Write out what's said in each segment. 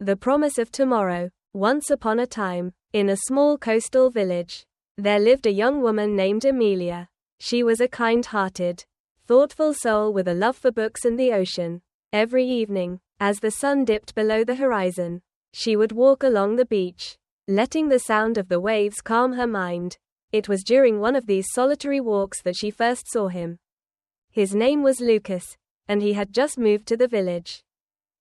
The promise of tomorrow. Once upon a time, in a small coastal village, there lived a young woman named Amelia. She was a kind-hearted, thoughtful soul with a love for books and the ocean. Every evening, as the sun dipped below the horizon, she would walk along the beach, letting the sound of the waves calm her mind. It was during one of these solitary walks that she first saw him. His name was Lucas, and he had just moved to the village.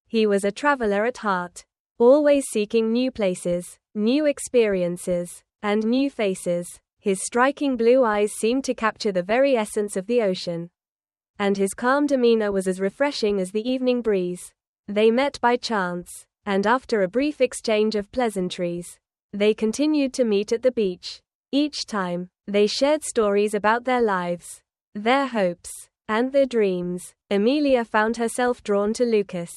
He was a traveler at heart, always seeking new places, new experiences, and new faces. His striking blue eyes seemed to capture the very essence of the ocean, and his calm demeanor was as refreshing as the evening breeze. They met by chance, and after a brief exchange of pleasantries, they continued to meet at the beach. Each time, they shared stories about their lives, their hopes, and their dreams. Amelia found herself drawn to Lucas,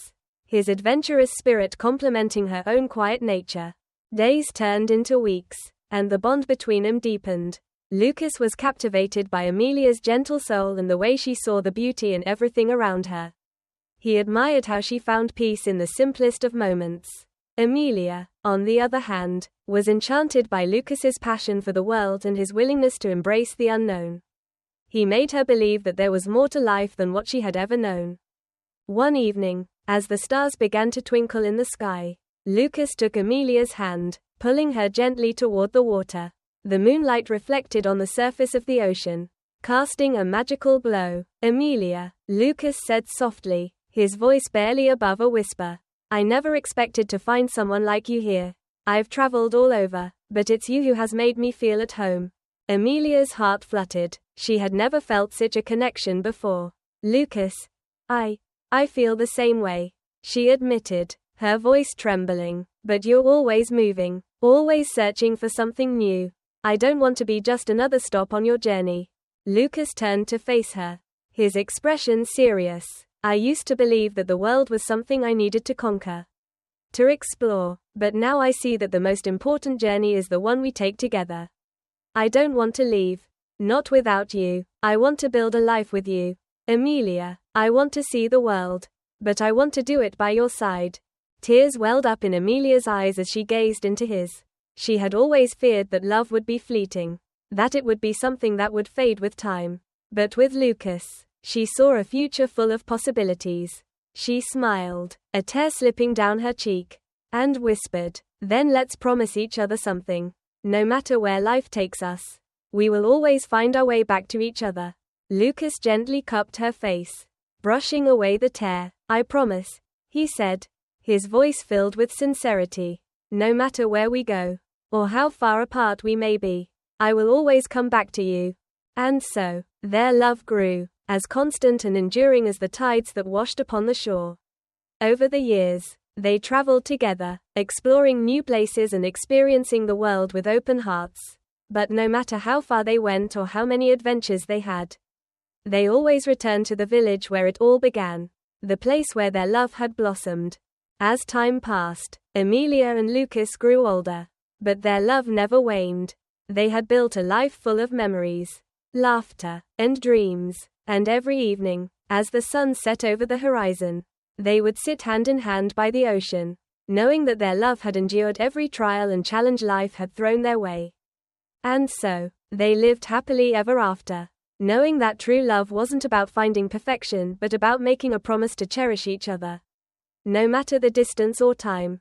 his adventurous spirit complementing her own quiet nature. Days turned into weeks, and the bond between them deepened. Lucas was captivated by Amelia's gentle soul and the way she saw the beauty in everything around her. He admired how she found peace in the simplest of moments. Amelia, on the other hand, was enchanted by Lucas's passion for the world and his willingness to embrace the unknown. He made her believe that there was more to life than what she had ever known. One evening, as the stars began to twinkle in the sky, Lucas took Amelia's hand, pulling her gently toward the water. The moonlight reflected on the surface of the ocean, casting a magical glow. "Amelia," Lucas said softly, his voice barely above a whisper. "I never expected to find someone like you here. I've traveled all over, but it's you who has made me feel at home." Amelia's heart fluttered. She had never felt such a connection before. "Lucas, I feel the same way," she admitted, her voice trembling. "But you're always moving, always searching for something new. I don't want to be just another stop on your journey." Lucas turned to face her, his expression serious. "I used to believe that the world was something I needed to conquer, to explore, but now I see that the most important journey is the one we take together. I don't want to leave. Not without you. I want to build a life with you. Amelia, I want to see the world, but I want to do it by your side." Tears welled up in Amelia's eyes as she gazed into his. She had always feared that love would be fleeting, that it would be something that would fade with time. But with Lucas, she saw a future full of possibilities. She smiled, a tear slipping down her cheek, and whispered, "Then let's promise each other something. No matter where life takes us, we will always find our way back to each other." Lucas gently cupped her face, brushing away the tear. "I promise," he said, his voice filled with sincerity. "No matter where we go, or how far apart we may be, I will always come back to you." And so, their love grew, as constant and enduring as the tides that washed upon the shore. Over the years, they traveled together, exploring new places and experiencing the world with open hearts. But no matter how far they went or how many adventures they had, they always returned to the village where it all began, the place where their love had blossomed. As time passed, Amelia and Lucas grew older, but their love never waned. They had built a life full of memories, laughter, and dreams, and every evening, as the sun set over the horizon, they would sit hand in hand by the ocean, knowing that their love had endured every trial and challenge life had thrown their way. And so, they lived happily ever after, knowing that true love wasn't about finding perfection but about making a promise to cherish each other, no matter the distance or time.